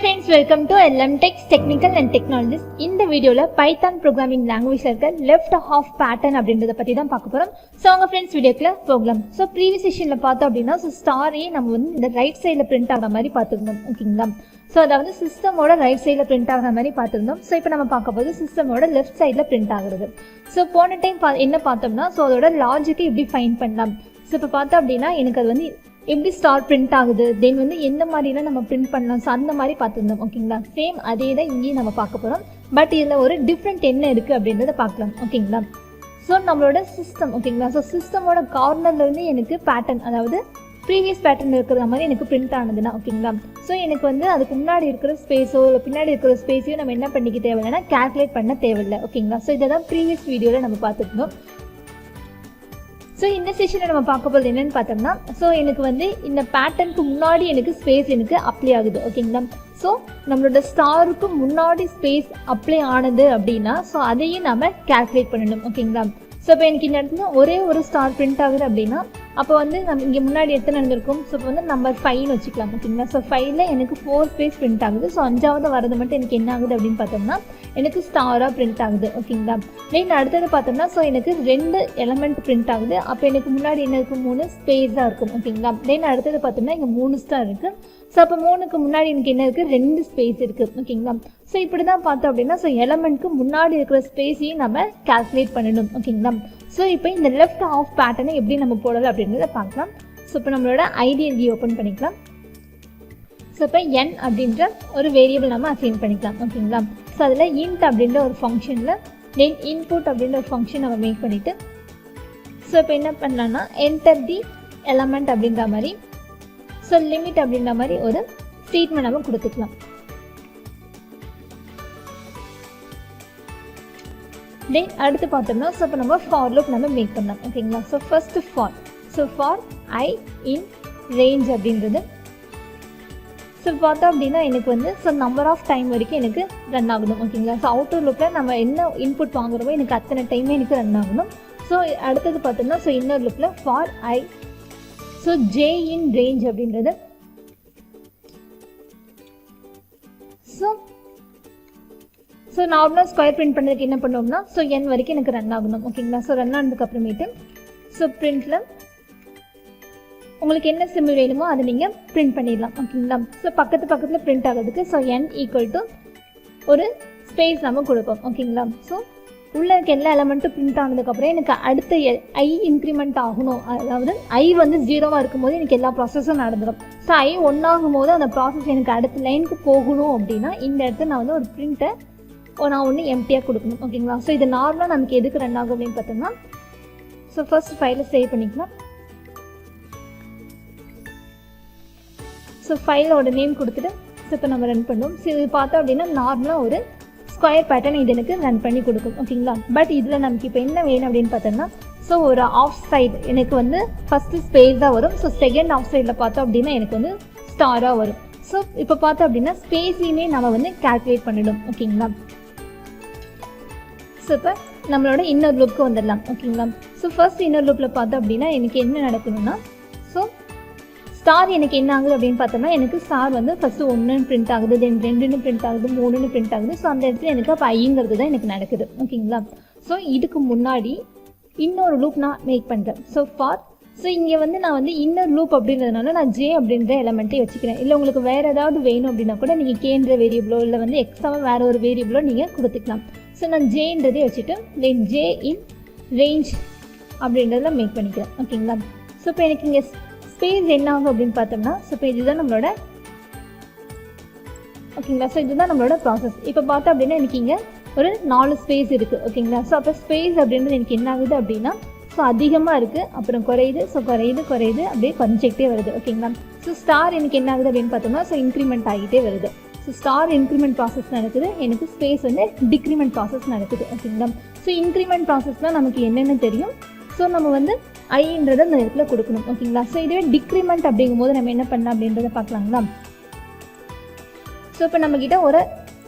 friends, welcome to LM Tech's Technical and Technologies. இந்த வீடியோல Python programming language இருக்க left half pattern அப்படின்றத பத்தி தான் பார்க்க போறோம். சோ உங்க फ्रेंड्स வீடியோக்குள்ள போகலாம். சோ previous sessionல பார்த்தோம் அப்படினா ஸ்டாரே நம்ம வந்து இந்த ரைட் சைடுல பிரிண்ட் ஆகுற மாதிரி பார்த்திருந்தோம். ஓகேங்களா? சோ அதாவது சிஸ்டமோட ரைட் சைடுல பிரிண்ட் ஆகுற மாதிரி பார்த்திருந்தோம். சோ இப்போ நம்ம பார்க்க போறது சிஸ்டமோட லெஃப்ட் சைடுல பிரிண்ட் ஆகுறது. சோ போன டைம் என்ன பார்த்தோம்னா சோ அதோட லாஜிக்கை எப்படி ஃபைண்ட் பண்ணலாம். சோ இப்போ பார்த்தோம் அப்படினா எனக்கு அது வந்து எப்படி ஸ்டார் பிரிண்ட் ஆகுது, தென் வந்து எந்த மாதிரிலாம் நம்ம பிரிண்ட் பண்ணலாம், ஸோ அந்த மாதிரி பார்த்துருந்தோம். ஓகேங்களா? சேம் அதே தான் இங்கேயும் நம்ம பார்க்க போகிறோம். பட் இதில் ஒரு டிஃப்ரெண்ட் என்ன இருக்குது அப்படின்றத பார்க்கலாம். ஓகேங்களா? ஸோ நம்மளோட சிஸ்டம், ஓகேங்களா? ஸோ சிஸ்டமோட கார்னர்லேருந்து எனக்கு பேட்டர்ன், அதாவது ப்ரீவியஸ் பேட்டர்ன் இருக்கிற மாதிரி எனக்கு பிரிண்ட் ஆனதுன்னா, ஓகேங்களா? ஸோ எனக்கு வந்து அதுக்கு முன்னாடி இருக்கிற ஸ்பேஸோ இல்லை பின்னாடி இருக்கிற ஸ்பேஸையோ நம்ம என்ன பண்ணிக்க தேவையில்லைன்னா கேல்குலேட் பண்ண தேவையில்லை. ஓகேங்களா? ஸோ இதை தான் ப்ரீவியஸ் வீடியோவில் நம்ம பார்த்துருந்தோம். ஸோ இந்த செஷனில் நம்ம பார்க்க போகிறது என்னென்னு பார்த்தோம்னா ஸோ எனக்கு வந்து இந்த பேட்டர்னுக்கு முன்னாடி எனக்கு ஸ்பேஸ் எனக்கு அப்ளை ஆகுது. ஓகேங்களா? ஸோ நம்மளோட ஸ்டாருக்கு முன்னாடி ஸ்பேஸ் அப்ளை ஆனது அப்படின்னா ஸோ அதையும் நம்ம கேல்குலேட் பண்ணணும். ஓகேங்களா? ஸோ இப்போ எனக்கு இந்த இடத்துல ஒரே ஒரு ஸ்டார் பிரிண்ட் ஆகுது அப்படின்னா அப்போ வந்து நம்ம இங்கே முன்னாடி எத்தனை நடந்திருக்கும், ஸோ இப்போ வந்து நம்பர் 5 வச்சுக்கலாம். ஓகேங்களா? ஸோ 5ல் எனக்கு 4 ஸ்பேஸ் பிரிண்ட் ஆகுது. ஸோ 5வது வரது மட்டும் எனக்கு என்ன ஆகுது அப்படின்னு பார்த்தோம்னா எனக்கு ஸ்டாராக பிரிண்ட் ஆகுது. ஓகேங்களா? தென் அடுத்தது பார்த்தோம்னா ஸோ எனக்கு 2 எலமெண்ட் பிரிண்ட் ஆகுது. அப்போ எனக்கு முன்னாடி என்ன இருக்கும், 3 ஸ்பேஸாக இருக்கும். ஓகேங்களா? தென் அடுத்தது பார்த்தோம்னா இங்கே 3 ஸ்டார் இருக்குது. ஸோ அப்போ 3க்கு முன்னாடி எனக்கு என்ன இருக்குது, 2 ஸ்பேஸ் இருக்குது. ஓகேங்களா? ஸோ இப்படி தான் பார்த்தோம் அப்படின்னா ஸோ எலமெண்ட்க்கு முன்னாடி இருக்கிற ஸ்பேஸையும் நம்ம கால்குலேட் பண்ணணும். ஓகேங்களா? ஸோ இப்போ இந்த லெஃப்ட் ஆஃப் பேட்டர்னை எப்படி நம்ம போடலாம் அப்படின்றத பார்க்கலாம். ஸோ இப்போ நம்மளோட ஐடிஎல்டி ஓப்பன் பண்ணிக்கலாம். ஸோ இப்போ n அப்படின்ற ஒரு வேரியபிள் நம்ம அசைன் பண்ணிக்கலாம். ஓகேங்களா? ஸோ அதில் int அப்படின்ற ஒரு ஃபங்க்ஷனில் தென் இன்புட் அப்படின்ற ஒரு ஃபங்க்ஷன் நம்ம மேக் பண்ணிவிட்டு ஸோ இப்போ என்ன பண்ணலாம்னா என்டர் தி எலமெண்ட் அப்படின்ற மாதிரி ஸோ லிமிட் அப்படின்ற மாதிரி ஒரு ஸ்டேட்மெண்ட் நம்ம கொடுத்துக்கலாம். தென் அடுத்து பார்த்தோம்னா ஸோ இப்போ நம்ம ஃபார் லூப் நம்ம மேக் பண்ணலாம். ஓகேங்களா? So first for so for I in range அப்படின்றது ஸோ பார்த்தோம் அப்படின்னா எனக்கு வந்து ஸோ நம்பர் ஆஃப் டைம் வரைக்கும் எனக்கு ரன் ஆகணும். ஓகேங்களா? ஸோ அவுட்டர் லூப்பில் நம்ம என்ன இன்புட் வாங்குறோமோ எனக்கு அத்தனை டைமே எனக்கு ரன் ஆகணும். ஸோ அடுத்தது பார்த்தோம்னா ஸோ இன்னர் லூப்பில் for I so J in range அப்படின்றது ஸோ நார்மலாக ஸ்கொயர் பிரிண்ட் பண்ணுறதுக்கு என்ன பண்ணுவோம்னா ஸோ n வரைக்கும் எனக்கு ரன் ஆகணும். ஓகேங்களா? ஸோ ரன் ஆனதுக்கு அப்புறமேட்டு ஸோ பிரிண்டில் உங்களுக்கு என்ன சிம்பிள் வேணுமோ அதை நீங்கள் பிரிண்ட் பண்ணிடலாம். ஓகேங்களா? ஸோ பக்கத்தில் பிரிண்ட் ஆகிறதுக்கு ஸோ n ஈக்குவல் டு ஒரு ஸ்பேஸ் நம்ம கொடுப்போம். ஓகேங்களா? ஸோ உள்ளே இருக்க எல்லா எலமெண்ட்டும் பிரிண்ட் ஆனதுக்கப்புறம் எனக்கு அடுத்த ஐ இன்க்ரிமெண்ட் ஆகணும். அதாவது ஐ வந்து 0வாக இருக்கும்போது எனக்கு எல்லா ப்ராசஸும் நடந்துடும். ஸோ ஐ 1 ஆகும்போது அந்த ப்ராசஸ் எனக்கு அடுத்த லைனுக்கு போகணும் அப்படின்னா இந்த இடத்துல நான் வந்து ஒரு பிரிண்ட்டை நான் ஒன்று எம்டியாக கொடுக்கணும். ஓகேங்களா? ஸோ இது நார்மலாக நமக்கு எதுக்கு ரன் ஆகும் அப்படின்னு பார்த்தோம்னா ஸோ ஃபர்ஸ்ட் ஃபைலை சேவ் பண்ணிக்கலாம். ஸோ ஃபைலோட நேம் கொடுத்துட்டு ஸோ இப்போ நம்ம ரன் பண்ணுவோம். ஸோ இது பார்த்தோம் அப்படின்னா நார்மலாக ஒரு ஸ்கொயர் பேட்டர்ன் இது எனக்கு ரன் பண்ணி கொடுக்கும். ஓகேங்களா? பட் இதில் நமக்கு இப்போ என்ன வேணும் அப்படின்னு பார்த்தோம்னா ஸோ ஒரு ஆஃப் சைடு எனக்கு வந்து ஃபஸ்ட்டு ஸ்பேஸ் தான் வரும். ஸோ செகண்ட் ஆஃப் சைடில் பார்த்தோம் அப்படின்னா எனக்கு வந்து ஸ்டாராக வரும். ஸோ இப்போ பார்த்தோம் அப்படின்னா ஸ்பேஸையுமே நம்ம வந்து கால்குலேட் பண்ணிடும். ஓகேங்களா? ஸோ இப்போ நம்மளோட இன்னர் லூப்புக்கு வந்துடலாம். ஓகேங்களா? ஸோ ஃபர்ஸ்ட் இன்னர் லூப்பில் பார்த்தோம் அப்படின்னா எனக்கு என்ன நடக்கணும்னா ஸோ ஸ்டார் எனக்கு என்ன ஆகுது அப்படின்னு பார்த்தோம்னா எனக்கு ஸ்டார் வந்து ஃபஸ்ட்டு 1ன்னு பிரிண்ட் ஆகுது, தென் 2ன்னு பிரிண்ட் ஆகுது, 3ன்னு பிரிண்ட் ஆகுது. ஸோ அந்த இடத்துல எனக்கு அப்போ ஐங்கிறது தான் எனக்கு நடக்குது. ஓகேங்களா? ஸோ இதுக்கு முன்னாடி இன்னொரு லூப் நான் மேக் பண்ணுறேன். ஸோ ஃபார் ஸோ இங்கே வந்து நான் வந்து இன்னர் லூப் அப்படின்றதுனால நான் ஜே அப்படின்ற எலமெண்ட்டே வச்சுக்கிறேன். இல்லை உங்களுக்கு வேறு ஏதாவது வேணும் அப்படின்னா கூட நீங்கள் கேன்ற வேரியபிளோ இல்லை வந்து எக்ஸ்ட்ராவாக வேறு ஒரு வேரியபிளோ நீங்கள் கொடுத்துக்கலாம். ஸோ நான் ஜேன்றதே வச்சுட்டு தென் ஜே இன் ரேஞ்ச் அப்படின்றத மேக் பண்ணிக்கிறேன். ஓகேங்களா? ஸோ இப்போ எனக்கு இங்கே ஸ்பேஸ் என்ன ஆகும் அப்படின்னு பார்த்தோம்னா ஸோ இப்போ இதுதான் நம்மளோட ஓகேங்களா? ஸோ இதுதான் நம்மளோட ப்ராசஸ். இப்போ பார்த்தோம் அப்படின்னா எனக்கு இங்கே ஒரு 4 ஸ்பேஸ் இருக்குது. ஓகேங்களா? ஸோ அப்போ ஸ்பேஸ் அப்படின்றது எனக்கு என்ன ஆகுது அப்படின்னா ஸோ அதிகமாக இருக்குது, அப்புறம் குறையுது, ஸோ குறையுது அப்படியே குறைஞ்சிக்கிட்டே வருது. ஓகேங்களா? ஸோ ஸ்டார் எனக்கு என்ன ஆகுது அப்படின்னு பார்த்தோம்னா ஸோ இன்க்ரிமெண்ட் ஆகிட்டே வருது. ஸோ ஸ்டார் இன்க்ரிமெண்ட் ப்ராசஸ் நடக்குது, எனக்கு ஸ்பேஸ் வந்து டிக்ரிமெண்ட் ப்ராசஸ் நடக்குது. ஓகேங்களா? ஸோ இன்க்ரிமெண்ட் ப்ராசஸ்னால் நமக்கு என்னென்னு தெரியும். ஸோ நம்ம வந்து ஐன்றதை அந்த இடத்துல கொடுக்கணும். ஓகேங்களா? ஸோ இதுவே டிக்ரிமெண்ட் அப்படிங்கும்போது நம்ம என்ன பண்ணலாம் அப்படின்றத பார்க்கலாங்களா? ஸோ இப்போ நம்மக்கிட்ட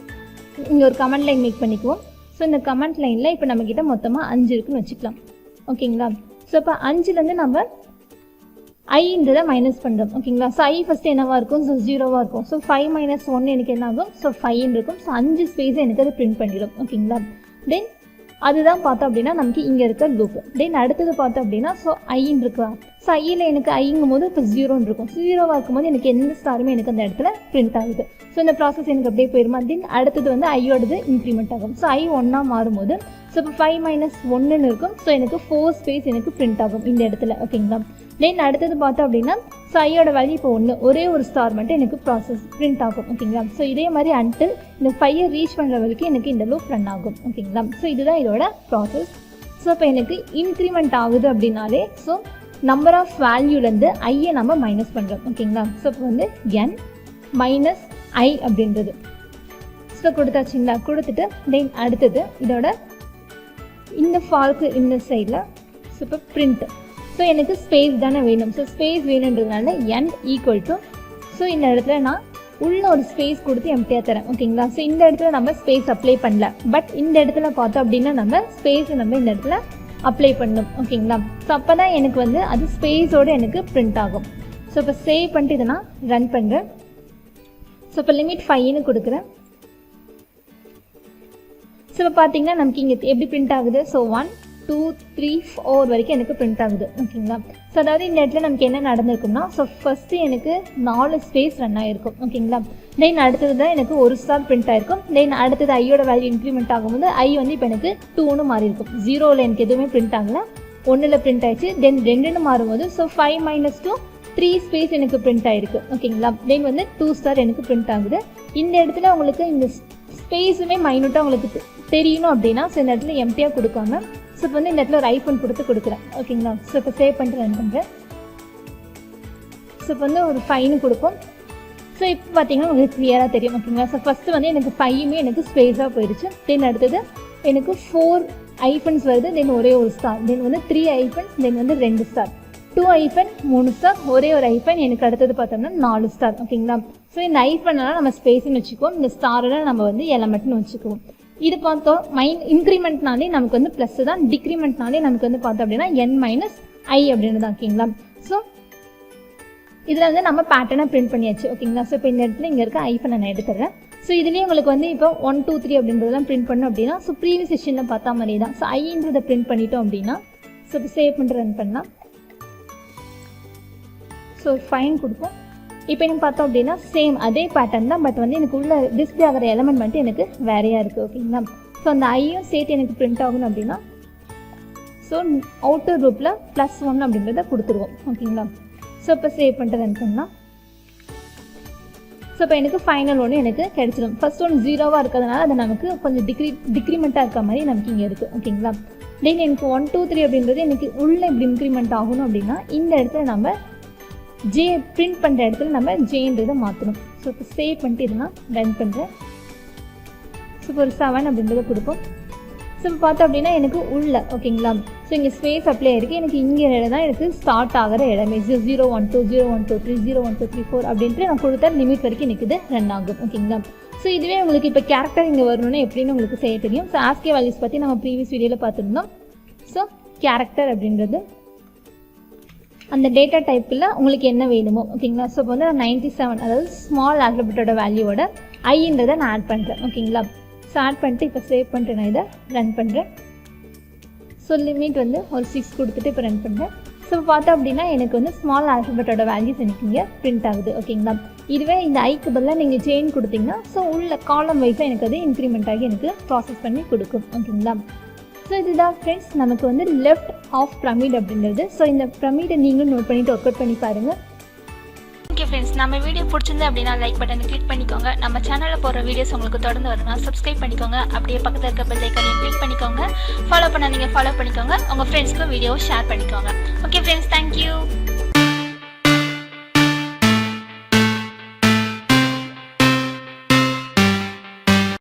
இங்கே ஒரு கமெண்ட் லைன் மேக் பண்ணிக்குவோம். ஸோ இந்த கமெண்ட் லைனில் இப்போ நம்மக்கிட்ட மொத்தமாக 5 இருக்குன்னு வச்சுக்கலாம். ஓகேங்களா? ஸோ இப்போ 5லேருந்து நம்ம ஐன்றதை மைனஸ் பண்ணுறோம் ஓகேங்களா. ஸோ ஐ ஃபஸ்ட்டு என்னவாக இருக்கும், ஸோ 0வாக இருக்கும். ஸோ 5 - 1 எனக்கு என்ன ஆகும், ஸோ 5 இருக்கும். ஸோ 5 ஸ்பேஸை எனக்கு அது பிரிண்ட் பண்ணிடும் ஓகேங்களா. தென் அதுதான் பார்த்தோம் அப்படின்னா நமக்கு இங்கே இருக்க லூப். தென் அடுத்தது பார்த்தோம் அப்படின்னா ஸோ ஐன்னு இருக்கா. ஸோ ஐயில் எனக்கு ஐங்கும் போது இப்போ 0ன்னு இருக்கும். 0வாக இருக்கும்போது எனக்கு எந்த ஸ்டாருமே எனக்கு அந்த இடத்துல பிரிண்ட் ஆகுது. ஸோ இந்த ப்ராசஸ் எனக்கு அப்படியே போயிருமா. தென் அடுத்தது வந்து ஐயோடது இன்க்ரிமெண்ட் ஆகும். ஸோ ஐ 1ஆக மாறும்போது ஸோ இப்போ 5 - 1ன்னு இருக்கும். ஸோ எனக்கு 4 ஸ்பேஸ் எனக்கு பிரிண்ட் ஆகும் இந்த இடத்துல ஓகேங்களா. தென் அடுத்தது பார்த்தோம் அப்படின்னா ஸோ ஐயோட வேல்யூ இப்போ 1, ஒரே ஒரு ஸ்டார் மட்டும் எனக்கு ப்ராசஸ் பிரிண்ட் ஆகும் ஓகேங்களா. ஸோ இதே மாதிரி அன்டில் இந்த 5 ரீச் பண்ணுற வரைக்கும் எனக்கு இந்த லூப் ரன் ஆகும் ஓகேங்களா. ஸோ இதுதான் இதோட ப்ராசஸ். ஸோ இப்போ எனக்கு இன்க்ரிமெண்ட் ஆகுது அப்படின்னாலே ஸோ நம்பர் ஆஃப் வேல்யூலேருந்து ஐயை நம்ம மைனஸ் பண்ணுறோம் ஓகேங்களா. ஸோ இப்போ வந்து n மைனஸ் ஐ அப்படின்றது ஸோ கொடுத்தாச்சுங்களா. கொடுத்துட்டு தென் அடுத்தது இதோட இந்த ஃபால்க்கு இந்த சைடில் ஸோ இப்போ பிரிண்ட். ஸோ எனக்கு ஸ்பேஸ் தானே வேணும். ஸோ ஸ்பேஸ் வேணுன்றதுனால n ஈக்குவல் டு ஸோ இந்த இடத்துல நான் உள்ள ஒரு ஸ்பேஸ் கொடுத்து எம்டியாக தரேன் ஓகேங்களா. ஸோ இந்த இடத்துல நம்ம ஸ்பேஸ் அப்ளை பண்ணல. பட் இந்த இடத்துல பார்த்தோம் அப்படின்னா நம்ம ஸ்பேஸை நம்ம இந்த இடத்துல அப்ளை பண்ணணும் ஓகேங்களா. ஸோ அப்போ தான் எனக்கு வந்து அது ஸ்பேஸோடு எனக்கு பிரிண்ட் ஆகும். ஸோ இப்போ சேவ் பண்ணிட்டு இதை நான் ரன் பண்ணுறேன். ஸோ இப்போ லிமிட் 5ன்னு கொடுக்குறேன். ஸோ இப்போ பார்த்தீங்கன்னா நமக்கு இங்கே எப்படி பிரிண்ட் ஆகுது. ஸோ 1 2 3 4 வரைக்கும் எனக்கு பிரிண்ட் ஆகுது ஓகேங்களா. ஸோ அதாவது இந்த இடத்துல நமக்கு என்ன நடந்திருக்கும்னா ஸோ ஃபஸ்ட்டு எனக்கு 4 ஸ்பேஸ் ரன் ஆகிருக்கும் ஓகேங்களா. தென் அடுத்தது தான் எனக்கு ஒரு ஸ்டார் பிரிண்ட் ஆகிருக்கும். தென் அடுத்தது ஐயோட வேல்யூ இன்க்ரிமெண்ட் ஆகும்போது ஐ வந்து இப்போ எனக்கு 2ன்னு மாறி இருக்கும். 0ல் எனக்கு எதுவுமே பிரிண்ட் ஆகலை, 1ல் பிரிண்ட் ஆயிடுச்சு. தென் 2ன்னு மாறும்போது ஸோ 5 - 2 3 ஸ்பேஸ் எனக்கு பிரிண்ட் ஆகிருக்கு ஓகேங்களா. தென் வந்து 2 ஸ்டார் எனக்கு பிரிண்ட் ஆகுது. இந்த இடத்துல உங்களுக்கு இந்த ஸ்பேஸுமே மைனூட்டாக உங்களுக்கு தெரியணும் அப்படின்னா ஸோ இந்த இடத்துல எம்டியாக கொடுக்காம ஸோ இப்போ வந்து இந்த இடத்துல ஒரு ஐஃபோன் கொடுக்குறேன் ஓகேங்களா. ஸோ இப்போ சேவ் பண்ணிட்டு ரன் பண்ணுறேன். ஸோ இப்போ வந்து ஒரு 5ன்னு கொடுப்போம். ஸோ இப்போ பார்த்தீங்கன்னா உங்களுக்கு கிளியராக தெரியும் ஓகேங்களா. ஸோ ஃபஸ்ட்டு வந்து எனக்கு 5மே எனக்கு ஸ்பேஸாக போயிடுச்சு. தென் அடுத்தது எனக்கு 4 ஐஃபன்ஸ் வருது. தென் ஒரே ஒரு ஸ்டார். தென் வந்து 3 ஐஃபன்ஸ். தென் வந்து 2 ஸ்டார். 2 ஐஃபன் 3 ஸ்டார். ஒரே ஒரு ஐஃபன் எனக்கு அடுத்தது பார்த்தோம்னா 4 ஸ்டார் ஓகேங்களா. ஸோ இந்த ஐஃபன்லாம் நம்ம ஸ்பேஸ்ன்னு வச்சுக்குவோம். இந்த ஸ்டாரெல்லாம் நம்ம வந்து எலமெண்ட்னு வச்சுக்குவோம். இது பார்த்தோம் இன்க்ரிமெண்ட்னாலே நமக்கு வந்து ப்ளஸ் தான், டிக்ரிமெண்ட்னாலே நமக்கு வந்து பார்த்தோம் அப்படின்னா n - i அப்படின்னு தான் ஓகேங்களா. ஸோ இதில் வந்து நம்ம பேட்டர்னை பிரிண்ட் பண்ணியாச்சு ஓகேங்களா. ஸோ இப்போ இந்த இடத்துல இங்கே இருக்க ஐஃபனை நான் எடுத்துடுறேன். ஸோ இதுலேயே உங்களுக்கு வந்து இப்போ 1 2 3 அப்படின்றதெல்லாம் பிரிண்ட் பண்ணோம் அப்படின்னா ஸோ ப்ரீவியஸ் செஷனில் பார்த்தா மாதிரி தான். ஸோ ஐன்றதை பிரிண்ட் பண்ணிட்டோம் அப்படின்னா ஸோ இப்போ சேவ் பண்ணிட்டு ரன் பண்ணலாம். ஸோ ஃபைன் கொடுப்போம். இப்போ எனக்கு பார்த்தோம் அப்படின்னா சேம் அதே பேட்டர்ன் தான். பட் வந்து எனக்கு உள்ள டிஸ்பிளே ஆகிற எலமெண்ட் மட்டும் எனக்கு வேறையாக இருக்குது ஓகேங்களா. ஸோ அந்த ஐயும் சேர்த்து எனக்கு பிரிண்ட் ஆகணும் அப்படின்னா ஸோ அவுட்டர் குரூப்பில் +1 அப்படின்றத கொடுத்துருவோம் ஓகேங்களா. ஸோ இப்போ சேவ் பண்ணிட்டு ரன் பண்ணலாம். ஸோ இப்போ எனக்கு ஃபைனல் ஒன்று எனக்கு கிடைச்சிடும். ஃபர்ஸ்ட் ஒன்று 0வாக இருக்கிறதுனால அது நமக்கு கொஞ்சம் டிக்ரிமெண்ட்டாக இருக்க மாதிரி நமக்கு இங்கே இருக்குது ஓகேங்களா. தென் எனக்கு 1 2 3 அப்படின்றது எனக்கு உள்ளே இப்படி இன்க்ரிமெண்ட் ஆகணும் அப்படின்னா இந்த இடத்துல நம்ம ஜே பிரிண்ட் பண்ணுற இடத்துல நம்ம ஜேன்றதை மாற்றணும். ஸோ இப்போ சேவ் பண்ணிட்டு இதை நான் ரன் பண்ணுறேன். ஸோ இப்போ ஒரு 7 அப்படின்றத கொடுப்போம். ஸோ இப்போ பார்த்தோம் அப்படின்னா எனக்கு உள்ள ஓகேங்களா. ஸோ இங்கே ஸ்பேஸ் அப்ளை ஆகிருக்கு. எனக்கு இங்கே தான் எனக்கு ஸ்டார்ட் ஆகிற இடமே 0 1 2 0 1 2 3 0 1 2 3 4 அப்படின்ட்டு நான் கொடுத்த லிமிட் வரைக்கும் எனக்கு இது ரன் ஆகும் ஓகேங்களா. ஸோ இதுவே உங்களுக்கு இப்போ கேரக்டர் இங்கே வரணும்னா எப்படின்னு உங்களுக்கு செய்ய தெரியும். ஸோ ஆஸ்கே வேல்யூஸ் பற்றி நம்ம ப்ரீவியஸ் வீடியோவில் பார்த்துருந்தோம். ஸோ கேரக்டர் அப்படின்றது அந்த டேட்டா டைப்பில் உங்களுக்கு என்ன வேணுமோ ஓகேங்களா. ஸோ இப்போ வந்து நான் 97 அதாவது ஸ்மால் ஆல்ஃபபெட்டோட வேல்யூவோட ஐன்றதை நான் ஆட் பண்ணுறேன் ஓகேங்களா. ஸோ ஆட் பண்ணிட்டு இப்போ சேவ் பண்ணிட்டு நான் இதை ரன் பண்ணுறேன். ஸோ லிமிட் வந்து ஒரு 6 கொடுத்துட்டு இப்போ ரன் பண்ணுறேன். ஸோ பார்த்தோம் அப்படின்னா எனக்கு வந்து ஸ்மால் ஆல்ஃபபெட்டோட வேல்யூஸ் எனக்கு இங்கே பிரிண்ட் ஆகுது ஓகேங்களா. இதுவே இந்த ஐக்கு பதிலாக நீங்கள் செயின் கொடுத்தீங்கன்னா ஸோ உள்ள காலம் வைஸாக எனக்கு அது இன்க்ரிமெண்ட் ஆகி எனக்கு ப்ராசஸ் பண்ணி கொடுக்கும் ஓகேங்களா. ஸோ இதுதான் ஃப்ரெண்ட்ஸ் நமக்கு வந்து லெஃப்ட் ஆஃப் பிரமிட் அப்படின்றது. ஸோ இந்த பிரமிடை நீங்களும் நோட் பண்ணிவிட்டு ஒர்க் அவுட் பண்ணி பாருங்கள். ஓகே ஃப்ரெண்ட்ஸ், நம்ம வீடியோ பிடிச்சிருந்து அப்படின்னா லைக் பட்டனை கிளிக் பண்ணிக்கோங்க. நம்ம சேனலில் போகிற வீடியோஸ் உங்களுக்கு தொடர்ந்து வரணும்னா சப்ஸ்கிரைப் பண்ணிக்கோங்க. அப்படியே பக்கத்தில் இருக்க பெல் ஐக்கானையும் கிளிக் பண்ணிக்கோங்க. ஃபாலோ பண்ண நீங்கள் ஃபாலோ பண்ணிக்கோங்க. உங்கள் ஃப்ரெண்ட்ஸ்க்கு வீடியோவை ஷேர் பண்ணிக்கோங்க. Okay friends, thank you.